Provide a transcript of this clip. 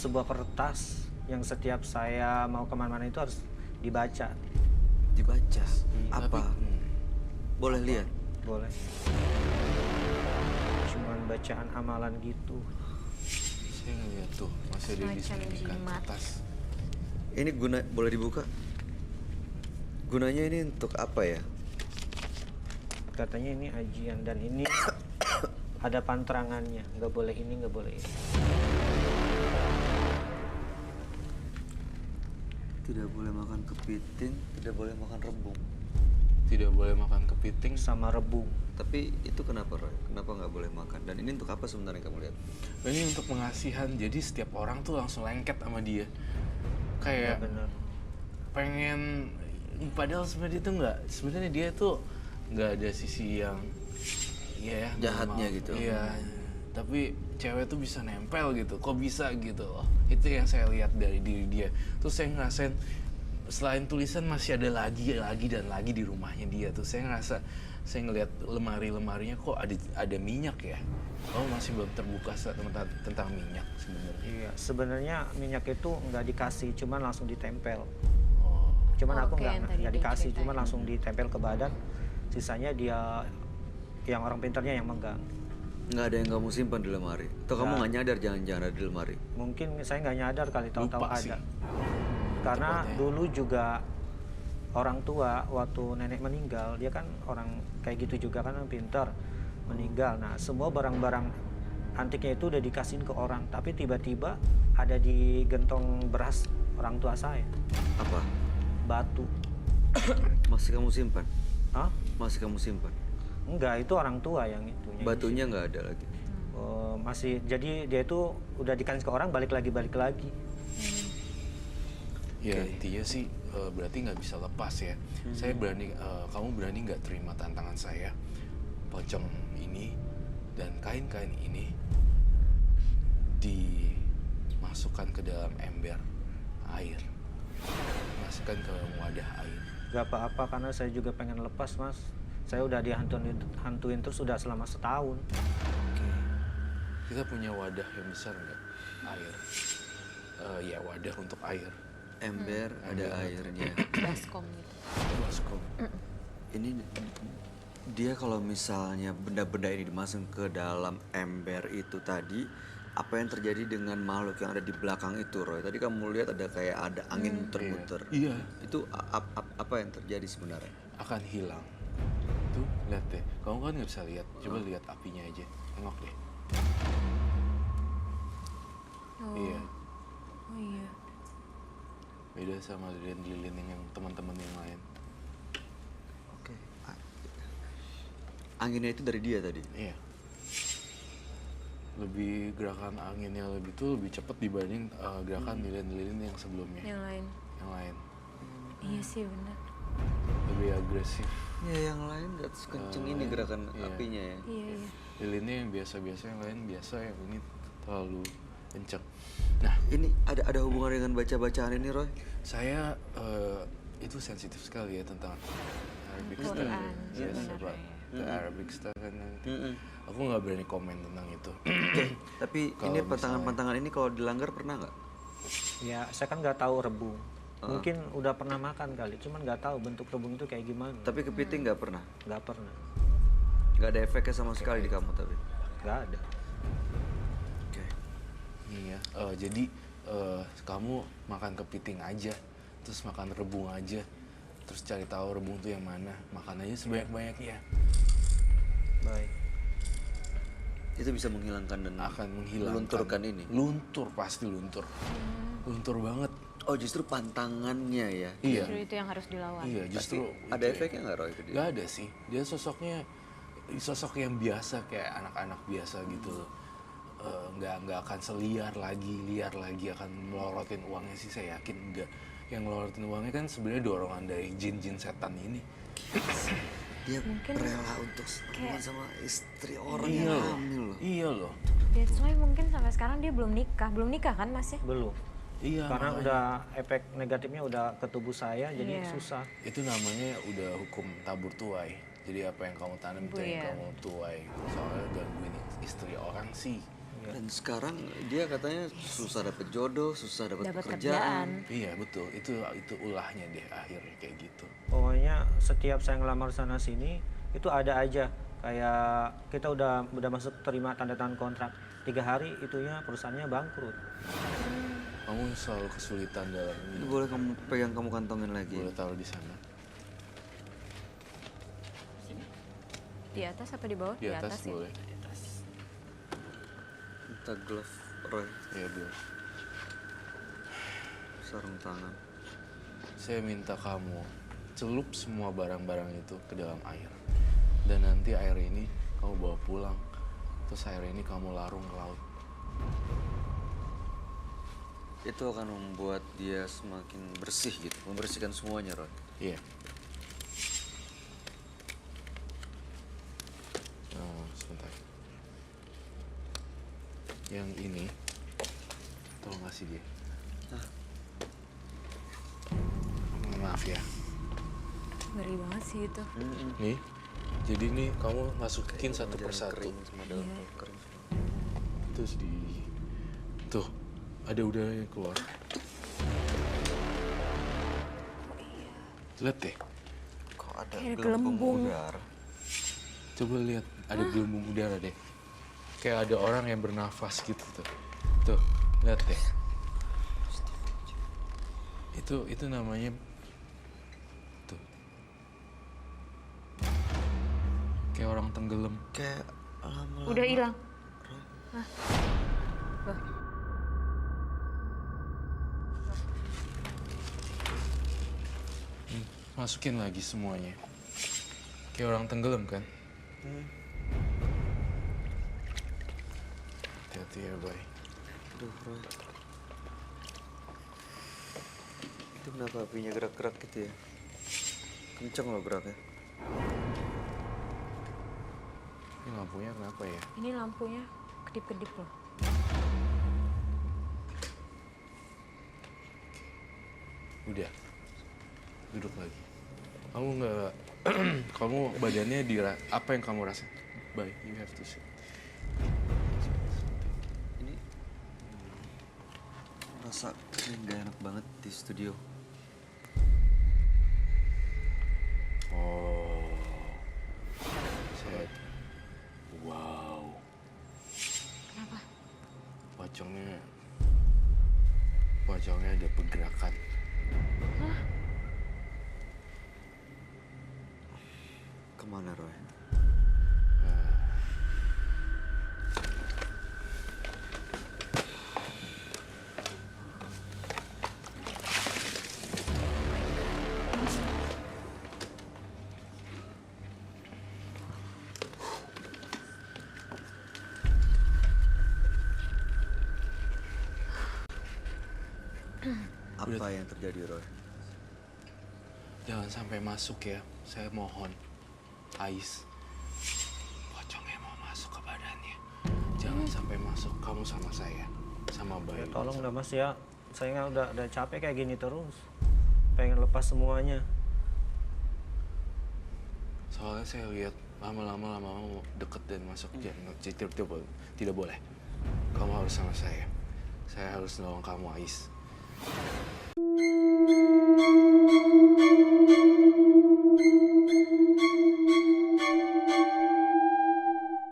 sebuah kertas yang setiap saya mau kemana-mana itu harus dibaca. Dibaca? Apa? Tapi, Boleh lihat? Boleh. Cuman bacaan amalan gitu. saya ngeliat tuh masih ada Semacam disuntikan jimat. kertas. Ini boleh dibuka? Gunanya ini untuk apa ya? Katanya ini ajian dan ini ada panterangannya. Nggak boleh ini, nggak boleh ini. Tidak boleh makan kepiting, tidak boleh makan rebung. Tidak boleh makan kepiting. Sama rebung. Tapi itu kenapa, Roy? Kenapa nggak boleh makan? Dan ini untuk apa sebenarnya kamu lihat? Ini untuk pengasihan, jadi setiap orang tuh langsung lengket sama dia. Kayak Bener. pengen, padahal sebenarnya dia tuh nggak ada sisi yang ya Jahatnya normal. gitu. Iya, tapi cewek tuh bisa nempel gitu, kok bisa gitu loh. Itu yang saya lihat dari diri dia. Terus saya ngerasain selain tulisan masih ada lagi dan lagi di rumahnya dia tuh. Saya ngerasa, saya ngelihat lemarinya kok ada minyak ya. Oh, masih belum terbuka tentang minyak sebenarnya. Iya, sebenarnya minyak itu nggak dikasih, cuman langsung ditempel. Oh, Cuman aku Oke, yang tadi nggak dia dikasih, ceritain. cuman langsung ditempel ke badan. Sisanya dia yang orang pintarnya yang megang. Nggak ada yang kamu simpan di lemari? Atau kamu nggak nyadar jangan-jangan ada di lemari? Mungkin saya nggak nyadar kali, tahu-tahu Lupa sih. ada. Karena Tepatnya. dulu juga orang tua waktu nenek meninggal, dia kan orang kayak gitu juga kan pintar, meninggal. Nah, semua barang-barang antiknya itu udah dikasihin ke orang, tapi tiba-tiba ada di gentong beras orang tua saya, Apa? batu. Masih kamu simpan? Hah? Masih kamu simpan? Enggak, itu orang tua yang itu. Batunya nggak ada lagi? Masih, jadi dia itu udah dikasih ke orang, balik lagi. ya intinya sih berarti nggak bisa lepas ya. Saya berani, kamu berani nggak terima tantangan saya? Pocong ini dan kain-kain ini dimasukkan ke dalam ember air, masukkan ke dalam wadah air. Gak apa-apa, karena saya juga pengen lepas, Mas. Saya udah dihantuin terus udah selama setahun. Kita punya wadah yang besar nggak? Air. Ya wadah untuk air. Ember, ada airnya. Baskom gitu. Baskom. Ini dia kalau misalnya benda-benda ini dimasuk ke dalam ember itu tadi, apa yang terjadi dengan makhluk yang ada di belakang itu, Roy? Tadi kamu lihat ada kayak ada angin muter-muter. Iya. Itu apa yang terjadi sebenarnya? Akan hilang. Tuh, lihat deh. Kamu kan nggak bisa lihat. Coba lihat apinya aja. Tengok deh. Oh. Iya. Oh iya. Beda sama lilin-lilin yang teman-teman yang lain. Oke. Anginnya itu dari dia tadi. Iya. Lebih gerakan anginnya lebih cepat dibanding gerakan lilin-lilin yang sebelumnya. Yang lain. Yang lain. Iya sih benar. Lebih agresif. Ya yang lain gak sekenceng ini gerakan iya. apinya ya. Iya iya. Lilinnya yang biasa-biasa, yang lain biasa, yang ini terlalu kenceng. Nah, Ini ada hubungan dengan baca-bacaan ini, Roy? saya itu sensitif sekali ya tentang Arabic Quran Star. Yes, sebenarnya. Pak. The Arabic Star kan nanti. Aku nggak berani komen tentang itu. Oke, tapi Kalau ini misalnya- pantangan-pantangan ini kalau dilanggar pernah nggak? Ya, saya kan nggak tahu rebung. Mungkin udah pernah makan kali, cuman nggak tahu bentuk rebung itu kayak gimana. Tapi kepiting nggak pernah? Nggak pernah. Nggak ada efeknya sama sekali di kamu tapi? Nggak ada. Oke. Iya. Jadi kamu makan kepiting aja, terus makan rebung aja, terus cari tahu rebung tuh yang mana, makan aja sebanyak-banyaknya. Baik. Itu bisa menghilangkan dan Akan menghilangkan. melunturkan ini? Luntur, pasti luntur. Luntur banget. Oh justru pantangannya ya? Iya. Justru itu yang harus dilawan. Iya, justru Tapi ada itu ya. efeknya nggak, Roy, ke dia? Gak ada sih. Dia sosoknya sosok yang biasa, kayak anak-anak biasa gitu loh. Nggak akan liar lagi akan melorotin uangnya sih, saya yakin enggak. Yang melorotin uangnya kan sebenarnya dorongan dari jin-jin setan ini. Dia Mungkin rela untuk hubungan sama istri orang Iya yang loh. hamil loh. Iya loh. That's why mungkin sampai sekarang dia belum nikah kan Mas ya? Belum. Iya. Karena makanya. udah efek negatifnya udah ke tubuh saya, jadi Iya. susah. Itu namanya udah hukum tabur tuai. Jadi apa yang kamu tanam itu yang Iya. kamu tuai. Soalnya gangguin istri orang sih. Dan sekarang dia katanya susah dapet jodoh, susah dapet Dapat pekerjaan. kerjaan. Iya betul, itu ulahnya deh akhirnya kayak gitu. Pokoknya setiap saya ngelamar sana sini itu ada aja kayak kita udah masuk terima tanda tangan kontrak 3 hari itunya perusahaannya bangkrut. Kamu selalu kesulitan dalam Ini ini. boleh kamu pegang, kamu kantongin lagi. Boleh taruh di sana. Di atas apa di bawah? Di atas ya. boleh. Minta glove, Roy, Iya Bill. sarung tangan. Saya minta kamu celup semua barang-barang itu ke dalam air. Dan nanti air ini kamu bawa pulang. Terus air ini kamu larung ke laut. Itu akan membuat dia semakin bersih gitu, membersihkan semuanya, Roy. Iya. Nah, sebentar. Yang ini, tolong kasih dia. Maaf ya. Ngeri banget sih itu. Nih, jadi nih kamu masukin satu persatu. Kering semua dalam kering. Terus tuh, ada udara yang keluar. Lihat deh, Kok ada Kayak gelembung gelembung. udara? coba lihat, ada gelembung udara deh. Kayak ada orang yang bernafas gitu tuh. Tuh, lihat deh. Itu namanya tuh. Kayak orang tenggelam. Kayak lama-lama. Udah hilang. Masukin lagi semuanya. Kayak orang tenggelam kan? Hati-hati ya, Boy. Aduh, Roy. Itu kenapa apinya gerak-gerak gitu ya? Kenceng loh geraknya. Ini lampunya kenapa ya? Ini lampunya kedip-kedip loh. Udah. Duduk lagi. Kamu nggak... kamu badannya apa yang kamu rasa? Bye, you have to sit. Ini rasa ini nggak enak banget di studio. Oh. Set. Wow. Kenapa? Pocongnya ada pergerakan. Kemana, Roy? Apa yang terjadi, Roy? Jangan sampai masuk ya, saya mohon. Ais, pocongnya mau masuk ke badannya. Jangan sampai masuk, kamu sama saya, sama Ya, Bayu. tolong dah Mas ya. Saya nggak udah capek kayak gini terus. Pengen lepas semuanya. Soalnya saya lihat lama-lama deket dan masuk jangan tidak boleh. Kamu harus sama saya. Saya harus nolong kamu, Ais.